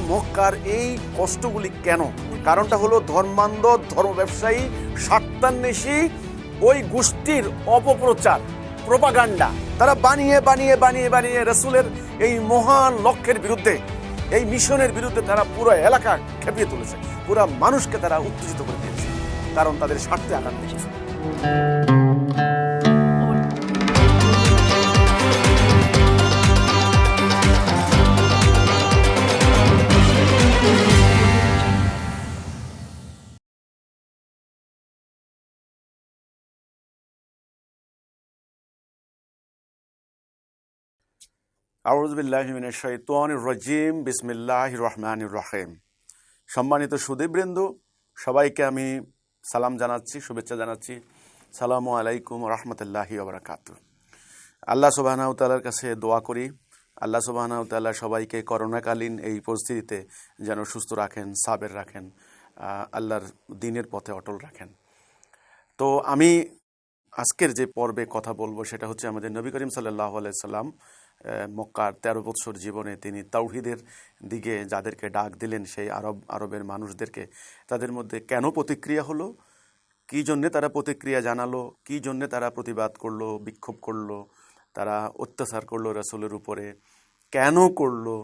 মক্কার এই কষ্টগুলি কেন? কারণটা হলো ধর্মান্ধ, ধর্ম ব্যবসায়ী, স্বার্থান্বেষী ওই গোষ্ঠীর অপপ্রচার, প্রোপাগান্ডা। তারা বানিয়ে বানিয়ে বানিয়ে বানিয়ে রাসূলের এই মহান লক্ষ্যের বিরুদ্ধে, এই মিশনের বিরুদ্ধে তারা পুরো এলাকা খেপিয়ে তুলেছে, পুরো মানুষকে তারা উত্তেজিত করে দিয়েছে, কারণ তাদের স্বার্থে আঘাত দিয়েছে। আউযু বিল্লাহি মিনাশ শাইতানির রাজিম, বিসমিল্লাহির রহমানির রহিম। সম্মানিত সুধীবৃন্দ, সবাইকে আমি সালাম জানাচ্ছি, শুভেচ্ছা জানাচ্ছি। সালামু আলাইকুম রাহমাতুল্লাহি ওয়া বারাকাতুহু। আল্লাহ সুবহানাহু ওয়া তাআলার কাছে দোয়া করি, আল্লাহ সুবহানাহু ওয়া তাআলা সবাইকে করোনাকালীন এই পরিস্থিতিতে যেন সুস্থ রাখেন, সাবের রাখেন, আল্লাহর দ্বীনের পথে অটল রাখেন। তো আমি আজকের যে পর্বে কথা বলবো সেটা হচ্ছে আমাদের নবী করিম সাল্লাল্লাহু আলাইহি সাল্লাম মক্কার 13 বৎসর জীবনে তিনি তাওহীদের দিকে যাদেরকে ডাক দিলেন, সেই আরবের মানুষদেরকে, তাদের মধ্যে কেন প্রতিক্রিয়া হলো, কী জন্যে তারা প্রতিক্রিয়া জানালো, কী জন্যে তারা প্রতিবাদ করলো, বিক্ষোভ করলো, তারা অত্যাচার করলো রাসূলের উপরে, কেন করলো,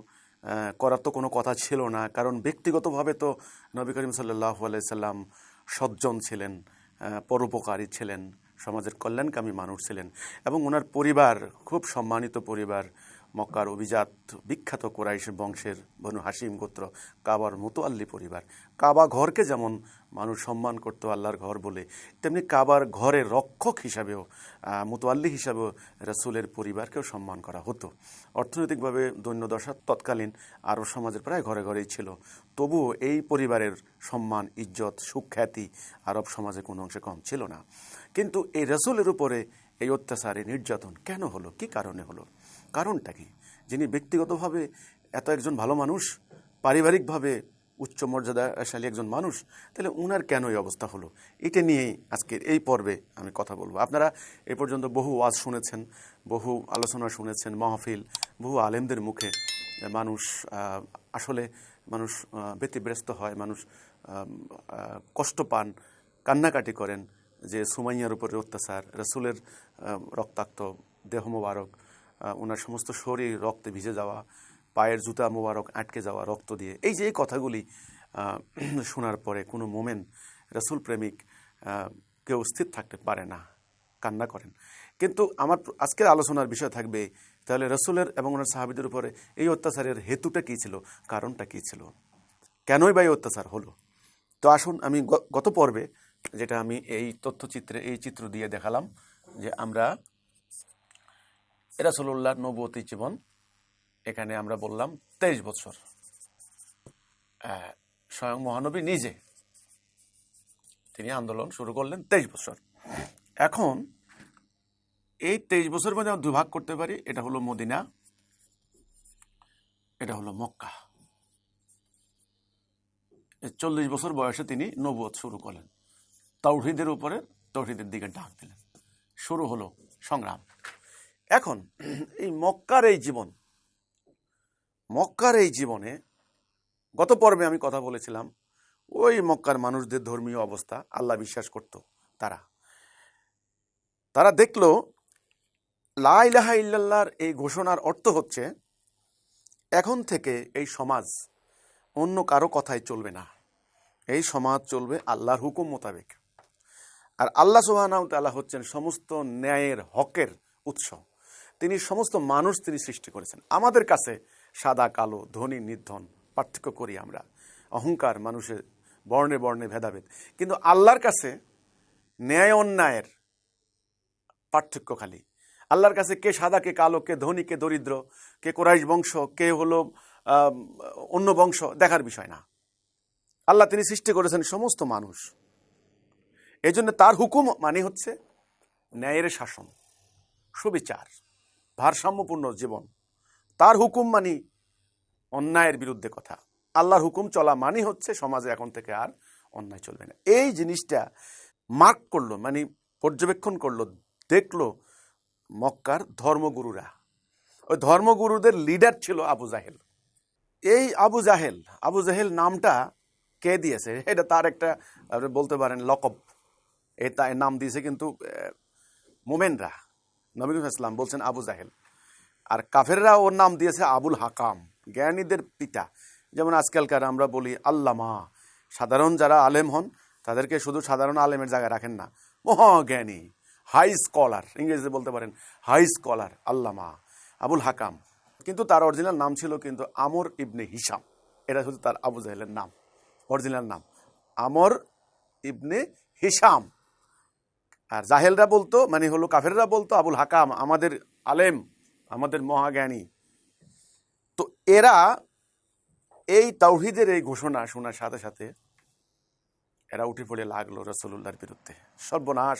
করার তো কোনো কথা ছিল না। কারণ ব্যক্তিগতভাবে তো নবী করিম সাল্লাল্লাহু আলাইহি সাল্লাম সজ্জন ছিলেন, পরোপকারী ছিলেন, সমাজের কল্যাণকামী মানুষ ছিলেন, এবং ওনার পরিবার খুব সম্মানিত পরিবার, মক্কার অভিজাত বিখ্যাত কুরাইশ বংশের বনু হাশিম গোত্র, কাবার মুতওয়াল্লি পরিবার। কাবা ঘরকে যেমন মানুষ সম্মান করত আল্লাহর ঘর বলে, তেমনি কাবার ঘরের রক্ষক হিসাবেও, মুতওয়াল্লি হিসাবেও রাসূলের পরিবারকেও সম্মান করা হতো। অর্থনৈতিকভাবে দৈন্যদশা তৎকালীন আরব সমাজের প্রায় ঘরে ঘরেই ছিল, তবুও এই পরিবারের সম্মান, ইজ্জত, সুখ্যাতি আরব সমাজে কোনো অংশে কম ছিল না। কিন্তু এই রাসূলের উপরে এই অত্যাচারে নির্যাতন কেন হলো, কি কারণে হলো, কারণটা কি? যিনি ব্যক্তিগতভাবে এত একজন ভালো মানুষ, পারিবারিকভাবে উচ্চ মর্যাদাশালী একজন মানুষ, তাহলে উনার কেন এই অবস্থা হলো, এটা নিয়েই আজকের এই পর্বে আমি কথা বলবো। আপনারা এ পর্যন্ত বহু ওয়াজ শুনেছেন, বহু আলোচনা শুনেছেন, মাহফিল, বহু আলেমদের মুখে। মানুষ আসলে মানুষ ব্যতিব্যস্ত হয়, মানুষ কষ্ট পান, কান্নাকাটি করেন যে সুমাইয়ার উপরে অত্যাচার, রাসূলের রক্তাক্ত দেহ মোবারক, ওনার সমস্ত শরীর রক্তে ভিজে যাওয়া, পায়ের জুতা মোবারক আটকে যাওয়া রক্ত দিয়ে, এই যে এই কথাগুলি শোনার পরে কোনো মোমেন রাসূল প্রেমিক কেউ স্থির থাকতে পারে না, কান্না করেন। কিন্তু আমার আজকের আলোচনার বিষয় থাকবে তাহলে রাসূলের এবং ওনার সাহাবীদের উপরে এই অত্যাচারের হেতুটা কী ছিল, কারণটা কী ছিল, কেনই বা এই অত্যাচার হলো। তো আসুন, আমি গত পর্বে যেটা আমি এই তথ্যচিত্রে এই চিত্র দিয়ে দেখালাম যে আমরা রাসূলুল্লাহর নবুয়তি জীবন, এখানে আমরা বললাম 23 বছর, স্বয়ং মহানবী নিজে তিনি আন্দোলন শুরু করলেন 23 বছর। এখন এই 23 বছরের মধ্যে আমরা দুভাগ করতে পারি, এটা হলো মদিনা, এটা হলো মক্কা। 40 বছর বয়সে তিনি নবুয়ত শুরু করলেন, তাওহীদের উপরে, তাওহীদের দিকে ডাক দিলেন, শুরু হলো সংগ্রাম। এখন এই মক্কার এই জীবন, মক্কার এই জীবনে গত পর্বে আমি কথা বলেছিলাম, ওই মক্কার মানুষদের ধর্মীয় অবস্থা, আল্লাহ বিশ্বাস করত, তারা দেখলো লা ইলাহা ইল্লাল্লাহর এই ঘোষণার অর্থ হচ্ছে এখন থেকে এই সমাজ অন্য কারো কথাই চলবে না, এই সমাজ চলবে আল্লাহর হুকুম মোতাবেক। আর আল্লাহ সুবহানাহু ওয়া তাআলা হচ্ছেন সমস্ত ন্যায়ের, হকের উৎস। তিনি সমস্ত মানুষ তিনি সৃষ্টি করেছেন। আমাদের কাছে সাদা কালো, ধনী নির্ধন পার্থক্য করি আমরা, অহংকার, মানুষের বর্ণে বর্ণে ভেদাভেদ, কিন্তু আল্লাহর কাছে ন্যায় অন্যায়ের পার্থক্য খালি। আল্লাহর কাছে কে সাদা, কে কালো, কে ধনী, কে দরিদ্র, কে কুরাইশ বংশ, কে হলো অন্য বংশ দেখার বিষয় না। আল্লাহ তিনি সৃষ্টি করেছেন সমস্ত মানুষ, এই জন্য তার হুকুম মানে হচ্ছে ন্যায়ের শাসন, সুবিচার, ভারসাম্যপূর্ণ জীবন। তার হুকুম মানি অন্যায়ের বিরুদ্ধে কথা। আল্লাহর হুকুম চলা মানে হচ্ছে সমাজে এখন থেকে আর অন্যায় চলবে না। এই জিনিসটা মার্ক করলো, মানে পর্যবেক্ষণ করলো, দেখলো মক্কার ধর্মগুরুরা। ওই ধর্মগুরুদের লিডার ছিল আবু জাহেল। এই আবু জাহেল নামটা কে দিয়েছে? এটা তার একটা, আপনি বলতে পারেন, লকব। এটা নাম দিয়েছে কিন্তু মোমেনরা। নবী করিম সাল্লাল্লাহু আলাইহি ওয়াসাল্লাম বলছেন আবু জাহেল, আর কাফেররা ওর নাম দিয়েছে আবুল হাকাম, জ্ঞানীদের পিতা। যেমন আজকালকার আমরা বলি আল্লামা, সাধারণ যারা আলেম হন তাদেরকে শুধু সাধারণ আলেমের জায়গায় রাখেন না, মহাজ্ঞানী, হাই স্কলার, ইংরেজিতে বলতে পারেন হাই স্কলার, আল্লামা আবুল হাকাম। কিন্তু তার অরিজিনাল নাম ছিল কিন্তু আমর ইবনে হিশাম। এটা শুধু তার আবু জাহেলের নাম, অরিজিনাল নাম আমর ইবনে হিশাম। আর জাহেলরা বলতো, মানে হলো কাফেররা বলতো আবুল হাকাম, আমাদের আলেম, আমাদের মহাজ্ঞানী। তো এরা এই তাওহীদের এই ঘোষণা শোনার সাথে সাথে এরা উঠে পড়ে লাগলো রাসূলুল্লাহর বিরুদ্ধে। সর্বনাশ,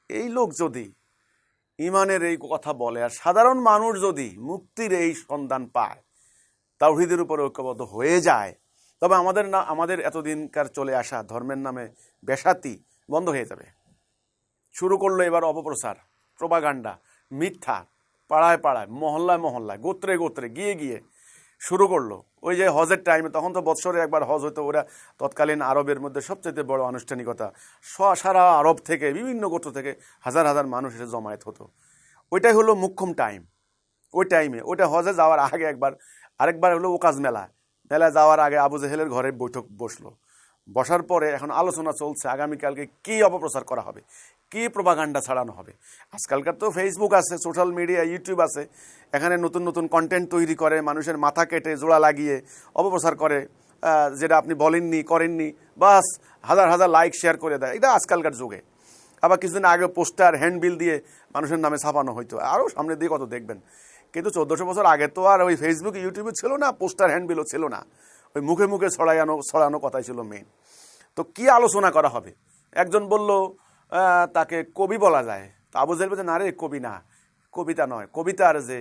এই লোক যদি ইমানের এই কথা বলে আর সাধারণ মানুষ যদি মুক্তির এই সন্ধান পায়, তাওহীদের উপরে ঐক্যবদ্ধ হয়ে যায়, তবে আমাদের এতদিনকার চলে আসা ধর্মের নামে বেশাতি বন্ধ হয়ে যাবে। শুরু করলো এবার অপপ্রচার, প্রোপাগান্ডা, মিথ্যা, পাড়ায় পাড়ায়, মহল্লায় মহল্লায়, গোত্রে গোত্রে গিয়ে গিয়ে শুরু করলো। ওই যে হজের টাইমে, তখন তো বৎসরে একবার হজ হতো, ওরা তৎকালীন আরবের মধ্যে সবচেয়ে বড় আনুষ্ঠানিকতা। সারা আরব থেকে, বিভিন্ন গোত্র থেকে হাজার হাজার মানুষ এসে জমায়েত হতো। ওইটাই হলো মুখ্যম টাইম। ওই টাইমে, ওইটা হজে যাওয়ার আগে আরেকবার হলো ওকাজ মেলায় যাওয়ার আগে আবু জাহেলের ঘরে বৈঠক বসলো। বসার পরে এখন আলোচনা চলছে আগামীকালকে কি অপপ্রচার করা হবে, কি প্রোপাগান্ডা ছাড়ানো হবে। আজকালকার তো ফেসবুক আছে, সোশ্যাল মিডিয়া, ইউটিউব আছে, এখানে নতুন নতুন কন্টেন্ট তৈরি করে মানুষের মাথা কেটে জোড়া লাগিয়ে অপপ্রচার করে, যেটা আপনি বলেননি, করেননি, বাস হাজার হাজার লাইক শেয়ার করে দেয়। এটা আজকালকার যুগে। আবার কিছুদিন আগে পোস্টার, হ্যান্ডবিল দিয়ে মানুষের নামে ছাপানো হইতো, আরও সামনের দিকে কত দেখবেন। কিন্তু 1400 বছর আগে তো আর ওই ফেসবুক, ইউটিউবে ছিল না, পোস্টার, হ্যান্ডবিলও ছিল না। ওই মুখে মুখে ছড়ানো কথাই ছিল মেইন। তো কি আলোচনা করা হবে? একজন বলল তাকে কবি বলা যায়। তা আবু জাহেল বলছে, না রে, কবি না, কবিতা নয়, কবিতার যে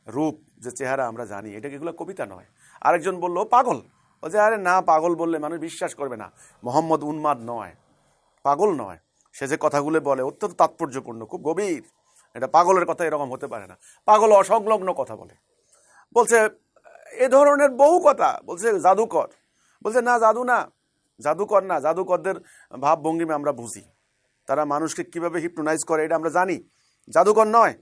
রূপ, যে চেহারা আমরা জানি, এটা এগুলো কবিতা নয়। আরেকজন বলল পাগল। বলছে, আরে না, পাগল বললে মানুষ বিশ্বাস করবে না, মোহাম্মদ উন্মাদ নয়, পাগল নয়, সে যে কথাগুলো বলে অত্যন্ত তাৎপর্যপূর্ণ, খুব গভীর, এটা পাগলের কথা এরকম হতে পারে না, পাগল অসংলগ্ন কথা বলে। বলছে এ ধরনের বহু কথা। বলছে জাদুকর। বলছে না, জাদু না, জাদুকর না, জাদুকরদের ভাবভঙ্গিমে আমরা বুঝি, তারা মানুষকে কিভাবে হিপনোটাইজ করে এটা আমরা জানি, জাদুকর নয়।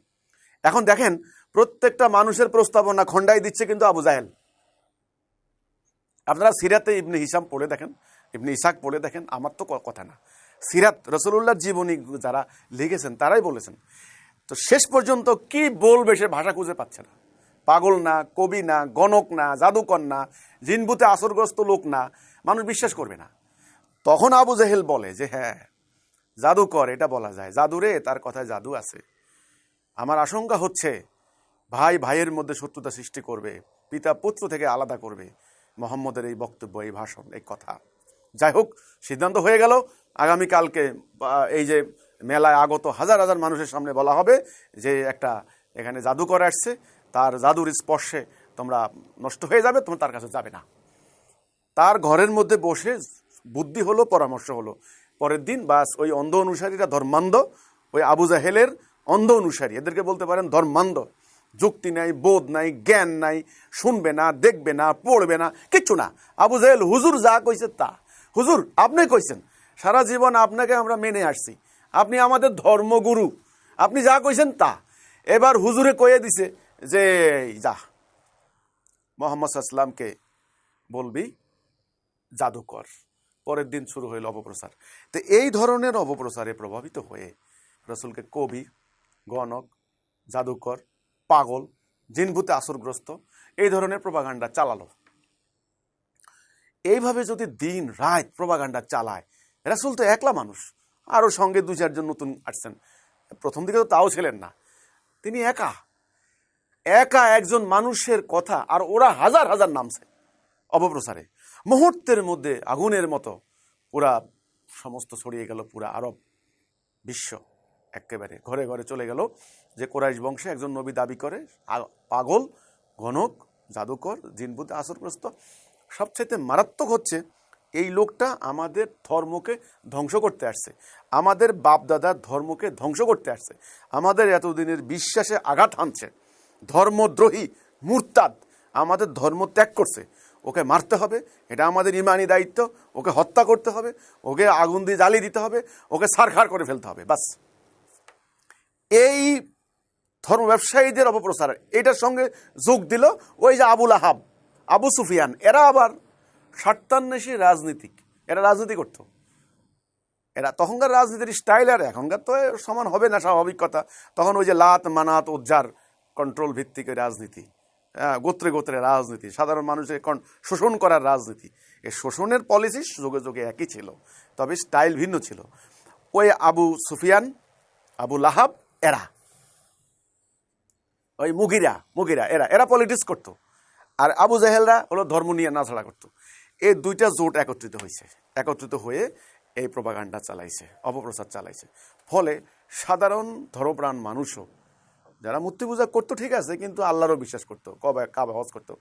এখন দেখেন, প্রত্যেকটা মানুষের প্রস্তাবনা খণ্ডাই দিচ্ছে কিন্তু আবু জাহেল। আপনারা সিরাতে ইবনে হিশাম পড়ে দেখেন, ইবনে ইসাক পড়ে দেখেন, আমার তো কথা না, সিরাত রাসূলুল্লাহর জীবনী যারা লিখেছেন তারাই বলেছেন। তো শেষ পর্যন্ত কি বলবে সে ভাষা খুঁজে পাচ্ছে না। পাগল না, কবি না, গণক না, জাদুকর না, জিনভূতে আসরগ্রস্ত লোক না, মানুষ বিশ্বাস করবে না। তখন আবু জাহেল বলে যে হ্যাঁ, জাদুকর, এটা বলা যায়, জাদুরে, তার কথায় জাদু আছে। আমার আশঙ্কা হচ্ছে ভাই ভাইয়ের মধ্যে শত্রুতা সৃষ্টি করবে, পিতা পুত্র থেকে আলাদা করবে মোহাম্মদের এই বক্তব্য, এই ভাষণ, এই কথা। যাই হোক, সিদ্ধান্ত হয়ে গেল, আগামীকালকে এই যে মেলায় আগত হাজার হাজার মানুষের সামনে বলা হবে যে একটা এখানে জাদুকর আসছে, তার জাদুর স্পর্শে তোমরা নষ্ট হয়ে যাবে, তোমরা তার কাছে যাবে না। তার ঘরের মধ্যে বসে বুদ্ধি হলো, পরামর্শ হলো। পরের দিন বাস ওই অন্ধ অনুসারীরা, ধর্মান্ধ, ওই আবু জাহেলের অন্ধ অনুসারী, এদেরকে বলতে পারেন ধর্মান্ধ, যুক্তি নাই, বোধ নাই, জ্ঞান নাই, শুনবে না, দেখবে না, পড়বে না, কিচ্ছু না। আবু জাহেল হুজুর যা কইছে তা, হুজুর আপনি কইছেন, সারা জীবন আপনাকে আমরা মেনে আসছি, আপনি আমাদের ধর্মগুরু, আপনি যা কইছেন তা। এবার হুজুরে কয়ে দিছে যে যা, মুহাম্মদ সাল্লাল্লাহু আলাইহি ওয়াসাল্লামকে বলবি জাদুকর। পরের দিন শুরু হইল অপপ্রচার। তো এই ধরনের অপপ্রচারে প্রভাবিত হয়ে রাসূলকে কবি, গণক, জাদুকর, পাগল, জিনভূতে আসরগ্রস্ত, এই ধরনের প্রোপাগান্ডা চালালো। এইভাবে যদি দিন রাত প্রোপাগান্ডা চালায়, রাসূল তো একলা মানুষ, আরও সঙ্গে 2-4 জন নতুন আসছেন, প্রথম দিকে তো তাও ছিলেন না, তিনি একা একজন মানুষের কথা, আর ওরা হাজার হাজার নামছে অপপ্রচারে। মুহূর্তের মধ্যে আগুনের মতো পুরা সমস্ত ছড়িয়ে গেল, পুরা আরব বিশ্ব একেবারে ঘরে ঘরে চলে গেল যে কুরাইশ বংশে একজন নবী দাবি করে, পাগল, গণক, জাদুকর, জিনভূতে আসরগ্রস্ত। সবচাইতে মারাত্মক হচ্ছে এই লোকটা আমাদের ধর্মকে ধ্বংস করতে আসছে, আমাদের বাপদাদার ধর্মকে ধ্বংস করতে আসছে, আমাদের এতদিনের বিশ্বাসে আঘাত হানছে, ধর্মদ্রোহী, মুরতাদ, আমাদের ধর্ম ত্যাগ করছে। ওকে মারতে হবে, এটা আমাদের ইমানি দায়িত্ব, ওকে হত্যা করতে হবে, ওকে আগুন দিয়ে জ্বালিয়ে দিতে হবে, ওকে ছারখাড় করে ফেলতে হবে, বাস। এই ধর্ম ব্যবসায়ীদের অপপ্রচার এটার সঙ্গে যোগ দিল ওই যে আবুল আহাব, আবু সুফিয়ান, এরা আবার স্বার্থান্বেষী রাজনীতিক, এরা রাজনীতি করতো। এরা তখনকার রাজনীতির স্টাইল আর এখনকার তো সমান হবে না, স্বাভাবিক কথা। তখন ওই যে লাত মানাত উজ্জার কন্ট্রোল ভিত্তিক রাজনীতি, গোত্রে গোত্রে রাজনীতি, সাধারণ মানুষের শোষণ করার রাজনীতি। এই শোষণের পলিসি যোগে যোগে একই ছিল, তবে স্টাইল ভিন্ন ছিল। ওই আবু সুফিয়ান, আবু লাহাব, এরা ওই মুগিরা এরা পলিটিক্স করতো। আর আবু জাহেলরা হলো ধর্ম নিয়ে নাছাড়া করতো। এই দুইটা জোট একত্রিত হয়ে এই প্রোপাগান্ডা চালাইছে, অপপ্রচার চালাইছে। ফলে সাধারণ ধর্মপ্রাণ মানুষও যারা মূর্তি পূজা করতো ঠিক আছে, কিন্তু আল্লাহরও বিশ্বাস করতো, কাবা হজ করতো।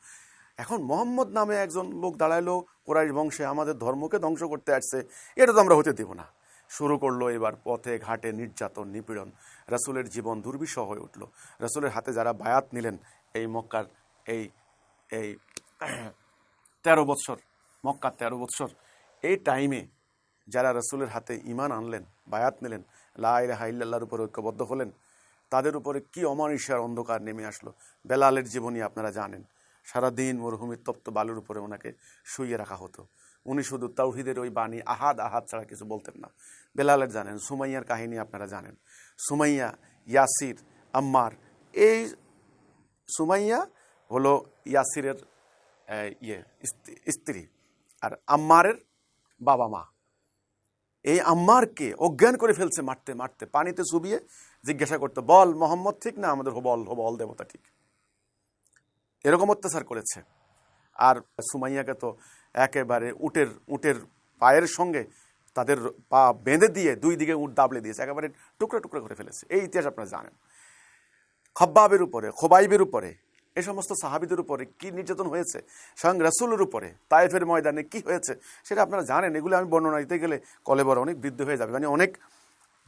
এখন মোহাম্মদ নামে একজন লোক দাঁড়াইলো কুরাইশ বংশে, আমাদের ধর্মকে ধ্বংস করতে আসছে, এটা তো আমরা হতে দেব না। শুরু করলো এবার পথে ঘাটে নির্যাতন, নিপীড়ন। রাসূলের জীবন দুর্বিষহ হয়ে উঠল। রাসূলের হাতে যারা বায়াত নিলেন এই মক্কার এই 13 বৎসর, মক্কার 13 বৎসর, এই টাইমে যারা রাসূলের হাতে ঈমান আনলেন, বায়াত নিলেন, লা ইলাহা ইল্লাল্লাহর উপর ঐক্যবদ্ধ হলেন, তাদের উপরে কি অমানুষের অন্ধকার নেমে আসলো। বেলালের জীবনী আপনারা জানেন, সারাদিন মরুভূমির তপ্ত বালুর উপরে ওনাকে শুইয়ে রাখা হতো। উনি শুধু তাওহীদের ওই বাণী আহাদ আহাদ ছাড়া কিছু বলতেন না। বেলালের জানেন, সুমাইয়ার কাহিনী আপনারা জানেন। সুমাইয়া, ইয়াসির, আম্মার। এই সুমাইয়া হলো ইয়াসিরের স্ত্রী, আর আম্মারের বাবা মা। এই আম্মারকে অজ্ঞান করে ফেলছে মারতে মারতে, পানিতে চুবিয়ে জিজ্ঞাসা করতো, বল মোহাম্মদ ঠিক না আমাদের হবল দেবতা ঠিক। এরকম অত্যাচার করেছে। আর সুমাইয়াকে তো একেবারে উটের পায়ের সঙ্গে তাদের পা বেঁধে দিয়ে দুই দিকে উট দাবলে দিয়েছে, একেবারে টুকরা টুকরা করে ফেলেছে। এই ইতিহাস আপনারা জানেন। খব্বাবের উপরে, খোবাইবের উপরে, এই সমস্ত সাহাবীদের উপরে কি নির্যাতন হয়েছে, স্বয়ং রাসূলের উপরে তায়েফের ময়দানে কি হয়েছে সেটা আপনারা জানেন। এগুলো আমি বর্ণনা দিতে গেলে কলেবর অনেক বৃদ্ধি হয়ে যাবে, মানে অনেক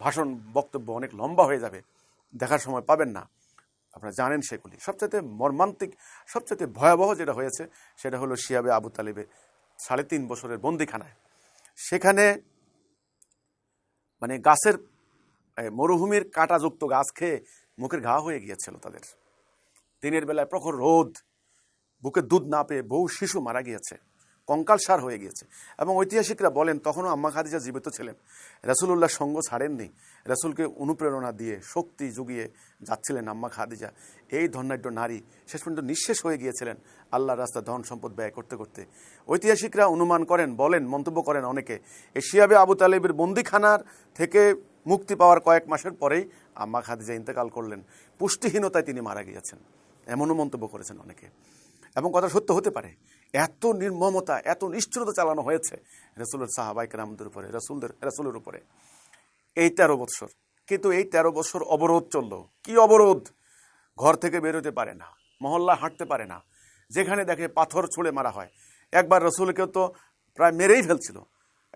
ভাষণ বক্তব্য অনেক লম্বা হয়ে যাবে, দেখার সময় পাবেন না। আপনারা জানেন সেগুলি। সবচেয়ে মর্মান্তিক, সবচেয়ে ভয়াবহ যেটা হয়েছে সেটা হলো শিয়াবে আবু তালিবে 3.5 বছরের বন্দিখানায়। সেখানে মানে গাছের, মরুভূমির কাঁটাযুক্ত গাছ খেয়ে মুখের ঘা হয়ে গিয়েছিল তাদের। দিনের বেলায় প্রখর রোদ, বুকে দুধ না পেয়ে বহু শিশু মারা গিয়েছে, কঙ্কালসার হয়ে গিয়েছে। এবং ঐতিহাসিকরা বলেন তখনও আম্মা খাদিজা জীবিত ছিলেন, রাসূলুল্লাহ সঙ্গ ছাড়েননি, রাসূলকে অনুপ্রেরণা দিয়ে শক্তি জুগিয়ে যাচ্ছিলেন আম্মা খাদিজা। এই ধনাঢ্য নারী শেষ পর্যন্ত নিঃশেষ হয়ে গিয়েছিলেন আল্লাহর রাস্তায় ধন সম্পদ ব্যয় করতে করতে। ঐতিহাসিকরা অনুমান করেন, বলেন, মন্তব্য করেন অনেকে, এই শিয়াবে আবু তালেবের বন্দিখানার থেকে মুক্তি পাওয়ার কয়েক মাসের পরেই আম্মা খাদিজা ইন্তেকাল করলেন, পুষ্টিহীনতায় তিনি মারা গিয়েছেন, এমনও মন্তব্য করেছেন অনেকে। এবং কথা সত্য হতে পারে, এত নির্মমতা, এত নিষ্ঠুরতা চালানো হয়েছে রাসূলের সাহাবায়ে কেরামদের উপরে, রাসূলের উপরে এই 13 বৎসর। কিন্তু এই 13 বছর অবরোধ চলল। কি অবরোধ? ঘর থেকে বেরোতে পারে না, মহল্লা হাঁটতে পারে না, যেখানে দেখে পাথর ছুঁড়ে মারা হয়। একবার রাসূলকে তো প্রায় মেরেই ফেলছিল,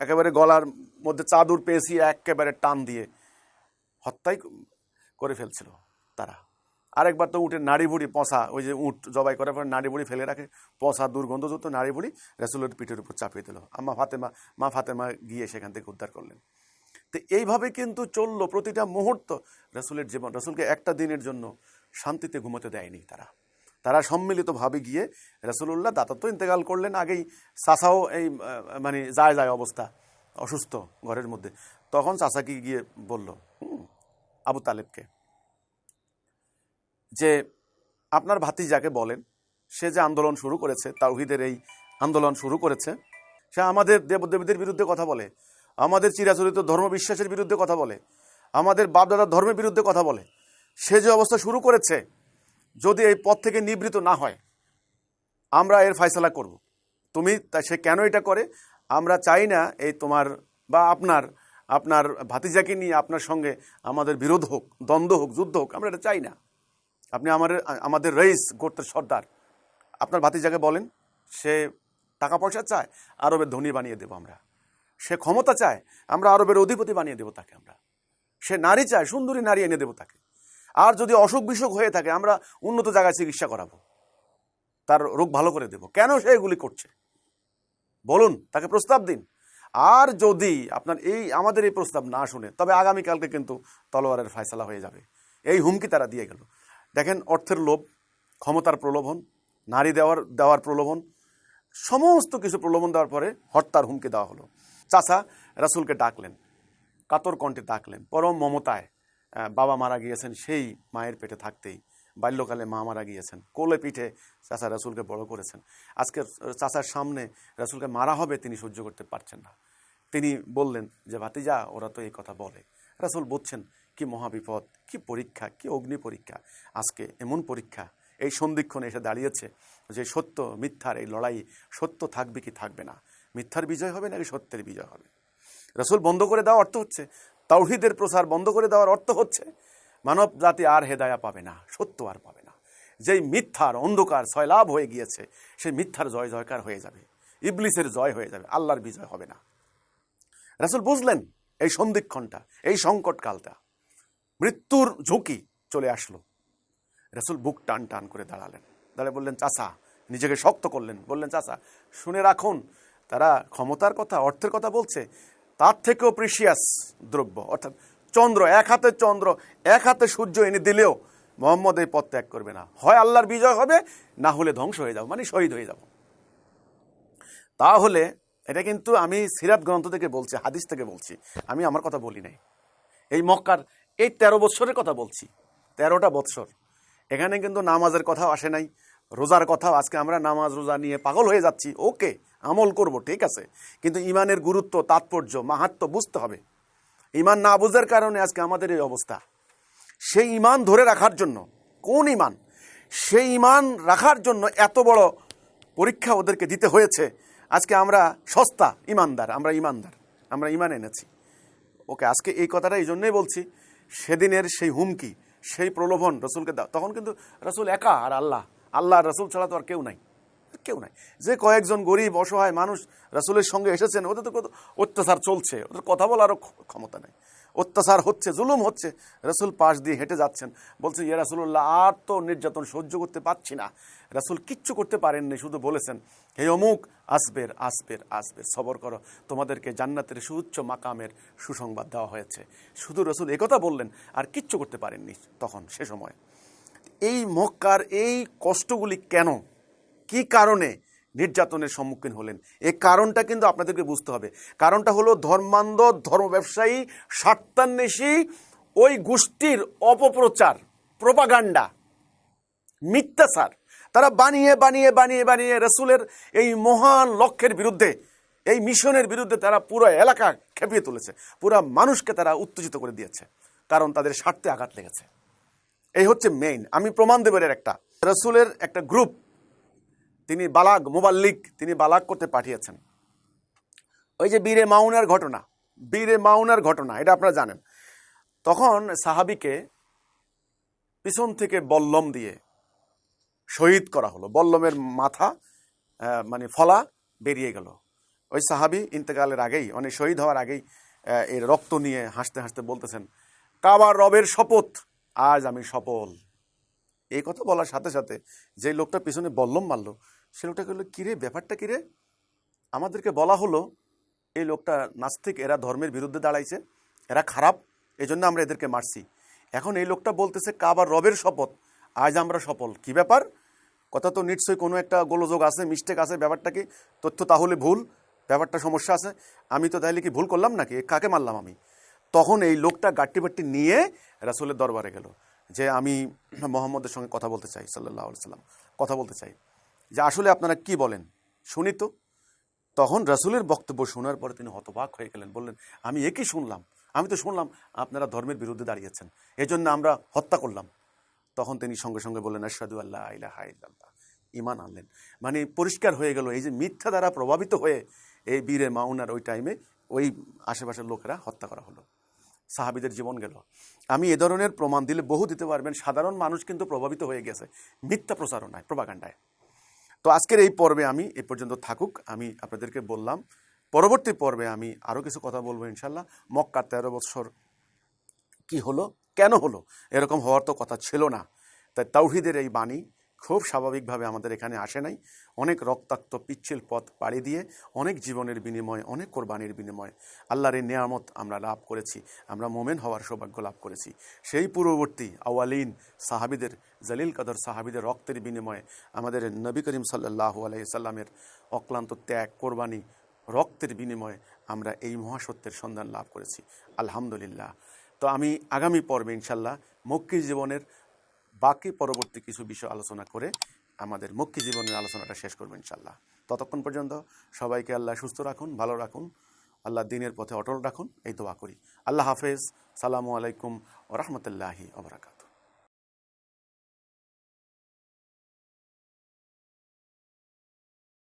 একেবারে গলার মধ্যে চাদর পেয়েছি একেবারে টান দিয়ে হত্যাই করে ফেলছিল তারা। আরেকবার তো উটের নাড়ি বুড়ি পচা, ওই যে উট জবাই করার পর নাড়ি বুড়ি ফেলে রাখে, পচা দুর্গন্ধযুক্ত নাড়ি বুড়ি রাসূলের পিঠের উপর চাপিয়ে দিল। মা ফাতেমা গিয়ে সেখান থেকে উদ্ধার করলেন। তো এইভাবে কিন্তু চললো প্রতিটা মুহূর্ত রাসূলের জীবন। রাসূলকে একটা দিনের জন্য শান্তিতে ঘুমোতে দেয়নি তারা সম্মিলিতভাবে গিয়ে, রাসূলুল্লাহ দাতা তো ইন্তেকাল করলেন আগেই, চাচাও এই মানে যায় অবস্থা, অসুস্থ ঘরের মধ্যে। তখন চাচাকে গিয়ে বলল আবু তালেবকে যে আপনার ভাতিজাকে বলেন, সে যে আন্দোলন শুরু করেছে, তাওহীদের এই আন্দোলন শুরু করেছে, সে আমাদের দেবদেবীদের বিরুদ্ধে কথা বলে, আমাদের চিরাচরিত ধর্ম বিশ্বাসের বিরুদ্ধে কথা বলে, আমাদের বাপদাদার ধর্মের বিরুদ্ধে কথা বলে। সে যে অবস্থা শুরু করেছে, যদি এই পথ থেকে নিবৃত না হয় আমরা এর ফয়সালা করব। তুমি সে কেন এটা করে আমরা চাই না, এই তোমার বা আপনার ভাতিজাকে নিয়ে আপনার সঙ্গে আমাদের বিরোধ হোক, দ্বন্দ্ব হোক, যুদ্ধ হোক, আমরা এটা চাই না। আপনি আমাদের রইস, গোত্রের সর্দার, আপনার ভাতিজাকে বলেন, সে টাকা পয়সা চায়, আরবের ধনী বানিয়ে দেবো আমরা। সে ক্ষমতা চায়, আমরা আরবের অধিপতি বানিয়ে দেবো তাকে আমরা। সে নারী চায়, সুন্দরী নারী এনে দেবো তাকে। আর যদি অসুখ বিসুখ হয়ে থাকে আমরা উন্নত জায়গায় চিকিৎসা করাবো। তার রোগ ভালো করে দেব। কেন সে এগুলি করছে বলুন, তাকে প্রস্তাব দিন। আর যদি আপনার আমাদের এই প্রস্তাব না শুনে, তবে আগামীকালকে কিন্তু তলোয়ারের ফয়সালা হয়ে যাবে। এই হুমকি তারা দিয়ে গেল। দেখেন, অর্থের লোভ, ক্ষমতার প্রলোভন, নারী দেওয়ার প্রলোভন, সমস্ত কিছু প্রলোভন দেওয়ার পরে হত্যার হুমকি দেওয়া হলো। চাচা রাসূলকে ডাকলেন, কাতর কণ্ঠে ডাকলেন, পরম মমতায়। বাবা মারা গিয়েছেন সেই মায়ের পেটে থাকতেই, বাল্যকালে মা মারা গিয়েছেন, কোলে পিঠে চাচা রাসূলকে বড় করেছেন। আজকে চাচার সামনে রাসূলকে মারা হবে, তিনি সহ্য করতে পারছেন না। তিনি বললেন যে, ভাতিজা, ওরা তো এই কথা বলে। রাসূল বুঝছেন কি মহাবিপদ, কি পরীক্ষা, কি অগ্নি পরীক্ষা। আজকে এমন পরীক্ষা এই সন্ধিক্ষণে এসে দাঁড়িয়েছে যে সত্য মিথ্যার এই লড়াই, সত্য থাকবে কি থাকবে না, মিথ্যার বিজয় হবে নাকি সত্যের বিজয় হবে। রাসূল বন্ধ করে দেওয়া অর্থ হচ্ছে, তাওহীদের প্রচার বন্ধ করে দেওয়ার অর্থ হচ্ছে মানব জাতি আর হেদায়া পাবে না, সত্য আর পাবে না। যেই মিথ্যার অন্ধকার সয়লাভ হয়ে গিয়েছে, সেই মিথ্যার জয় জয়কার হয়ে যাবে, ইবলিসের জয় হয়ে যাবে, আল্লাহর বিজয় হবে না। রাসূল বুঝলেন এই সন্ধিক্ষণটা, এই সংকটকালটা, মৃত্যুর ঝুঁকি চলে আসলো। রাসূল বুক টান টান করে দাঁড়ালেন, দাঁড়িয়ে বললেন, চাচা, নিজেকে শক্ত করলেন, বললেন, চাচা শুনে রাখুন, তারা ক্ষমতার কথা, অর্থের কথা বলছে, তার থেকেও প্রিশিয়াস দ্রব্য, অর্থাৎ চন্দ্র, এক হাতে চন্দ্র, এক হাতে সূর্য এনে দিলেও মুহাম্মদ এই পথ ত্যাগ করবে না। হয় আল্লাহর বিজয় হবে, না হলে ধ্বংস হয়ে যাব, মানে শহীদ হয়ে যাব। তাহলে এটা কিন্তু আমি সিরাত গ্রন্থ থেকে বলছি, হাদিস থেকে বলছি, আমি আমার কথা বলি নাই। এই মক্কার এই 13 বৎসরের কথা বলছি, 13টা বৎসর। এখানে কিন্তু নামাজের কথাও আসে নাই, রোজার কথাও। আজকে আমরা নামাজ রোজা নিয়ে পাগল হয়ে যাচ্ছি, ওকে, আমল করব, ঠিক আছে, কিন্তু ইমানের গুরুত্ব, তাৎপর্য, মাহাত্ম্য বুঝতে হবে। ইমান না বুঝার কারণে আজকে আমাদের এই অবস্থা। সেই ইমান ধরে রাখার জন্য, কোন ইমান, সেই ইমান রাখার জন্য এত বড় পরীক্ষা ওদেরকে দিতে হয়েছে। আজকে আমরা সস্তা ইমানদার, আমরা ইমান এনেছি। ওকে, আজকে এই কথাটা এই জন্যই বলছি, সেদিনের সেই হুমকি, সেই প্রলোভন রাসূলকে দাও, তখন কিন্তু রাসূল একা, আর আল্লাহ রাসূল ছাড়া তো আর কেউ নাই। যে কয়েকজন গরিব অসহায় মানুষ রাসূলের সঙ্গে এসেছেন, ওদের তো অত্যাচার চলছে, ওদের কথা বলারও ক্ষমতা নেই, অত্যাচার হচ্ছে, জুলুম হচ্ছে। রাসূল পাশ দিয়ে হেঁটে যাচ্ছেন, বলছে, ইয়া রাসূলুল্লাহ, আর তো নির্যাতন সহ্য করতে পারছি না। রাসূল কিচ্ছু করতে পারেননি, শুধু বলেছেন, হে অমুক, আসবের, সবর করো, তোমাদেরকে জান্নাতের সুউচ্চ মাকামের সুসংবাদ দেওয়া হয়েছে। শুধু রাসূল একথা বললেন, আর কিচ্ছু করতে পারেননি তখন, সে সময়। এই মক্কার এই কষ্টগুলি কেন, কি কারণে নির্যাতনের সম্মুখীন হলেন, এই কারণটা কিন্তু আপনাদেরকে বুঝতে হবে। কারণটা হলো ধর্মান্ধ, ধর্ম ব্যবসায়ী, স্বার্থান্বেষী ওই গোষ্ঠীর অপপ্রচার, প্রোপাগান্ডা, মিথ্যাচার। তারা বানিয়ে রাসূলের এই মহান লক্ষ্যের বিরুদ্ধে, এই মিশনের বিরুদ্ধে তারা পুরো এলাকা খেপিয়ে তুলেছে, পুরো মানুষকে তারা উত্তেজিত করে দিয়েছে, কারণ তাদের স্বার্থে আঘাত লেগেছে। এই হচ্ছে মেইন। আমি প্রমাণ দেব এর একটা। রাসূলের একটা গ্রুপ, তিনি মুবাল্লিগ, তিনি বালাগ করতে পাঠিয়েছেন। ওই যে বীরে মাউনার ঘটনা, এটা আপনারা জানেন। তখন সাহাবীকে পিছন থেকে বল্লম দিয়ে শহীদ করা হলো, বল্লমের মাথা মানে ফলা বেরিয়ে গেল। ওই সাহাবী ইন্তেকালের আগেই, মানে শহীদ হওয়ার আগেই, এর রক্ত নিয়ে হাসতে হাসতে বলতেছেন, কাবার রবের শপথ, আজ আমি সফল। এই কথা বলার সাথে সাথে যে লোকটা পিছনে বল্লম মারলো, সে লোকটা বলল, কিরে, ব্যাপারটা কিরে, আমাদেরকে বলা হলো এই লোকটা নাস্তিক, এরা ধর্মের বিরুদ্ধে দাঁড়াইছে, এরা খারাপ, এই জন্য আমরা এদেরকে মারছি। এখন এই লোকটা বলতেছে কাবার রবের শপথ, আজ আমরা সফল। কি ব্যাপার? কথা তো নিশ্চয়ই কোনো একটা গোলযোগ আছে, মিস্টেক আছে। ব্যাপারটা কি? তথ্য তাহলে ভুল, ব্যাপারটা সমস্যা আছে। আমি তো তাইলে কি ভুল করলাম নাকি? কাকে মারলাম আমি? তখন এই লোকটা গাট্টি বাট্টি নিয়ে রাসূলের দরবারে গেল, যে আমি মুহাম্মদের সঙ্গে কথা বলতে চাই, সাল্লাল্লাহু আলাইহি ওয়াসাল্লাম, কথা বলতে চাই, যে আসলে আপনারা কি বলেন শুনি তো। তখন রাসূলের বক্তব্য শোনার পরে তিনি হতবাক হয়ে গেলেন, বললেন, আমি একই শুনলাম, আমি তো শুনলাম আপনারা ধর্মের বিরুদ্ধে দাঁড়িয়েছেন, এজন্য আমরা হত্যা করলাম। তখন তিনি সঙ্গে সঙ্গে বললেন, আশহাদু আল্লা ইলাহা ইল্লাল্লাহ, ঈমান আনলেন। মানে পরিষ্কার হয়ে গেল, এই যে মিথ্যা দ্বারা প্রভাবিত হয়ে এই বীরে মাউনার ওই টাইমে ওই আশেপাশের লোকেরা হত্যা করা হলো, সাহাবীদের জীবন গেল। আমি এ ধরনের প্রমাণ দিলে বহু দিতে পারবেন। সাধারণ মানুষ কিন্তু প্রভাবিত হয়ে গেছে মিথ্যা প্রচারণায়, প্রোপাগান্ডায়। তো আজকের এই পর্বে আমি এ পর্যন্ত থাকুক। আমি আপনাদেরকে বললাম, পরবর্তী পর্বে আমি আরও কিছু কথা বলবো ইনশাল্লাহ। মক্কার 13 বৎসর কি হলো, কেন হলো, এরকম হওয়ার তো কথা ছিল না। তাই তাওহীদের এই বাণী খুব স্বাভাবিকভাবে আমাদের এখানে আসে নাই। অনেক রক্তাক্ত পিচ্ছিল পথ পাড়ি দিয়ে অনেক জীবনের বিনিময়ে, অনেক কোরবানির বিনিময়ে আল্লাহর এই নেয়ামত আমরা লাভ করেছি, আমরা মোমেন হওয়ার সৌভাগ্য লাভ করেছি। সেই পূর্ববর্তী আওয়ালিন সাহাবিদের, জলিল কদর সাহাবিদের রক্তের বিনিময়ে আমাদের নবী করিম সাল্লাল্লাহু আলাইহি সাল্লামের অক্লান্ত ত্যাগ, কোরবানি, রক্তের বিনিময়ে আমরা এই মহাসত্যের সন্ধান লাভ করেছি, আলহামদুলিল্লাহ। তো আমি আগামী পর্বে ইনশাল্লাহ মক্কি জীবনের বাকি পরবর্তী কিছু বিষয় আলোচনা করে আমাদের মক্কি জীবনের আলোচনাটা শেষ করবো ইনশাল্লাহ। ততক্ষণ পর্যন্ত সবাইকে আল্লাহ সুস্থ রাখুন, ভালো রাখুন, আল্লাহ দিনের পথে অটল রাখুন, এই দোয়া করি। আল্লাহ হাফেজ। সালামু আলাইকুম ওয়া রাহমাতুল্লাহি ওয়া বারাকাতুহু।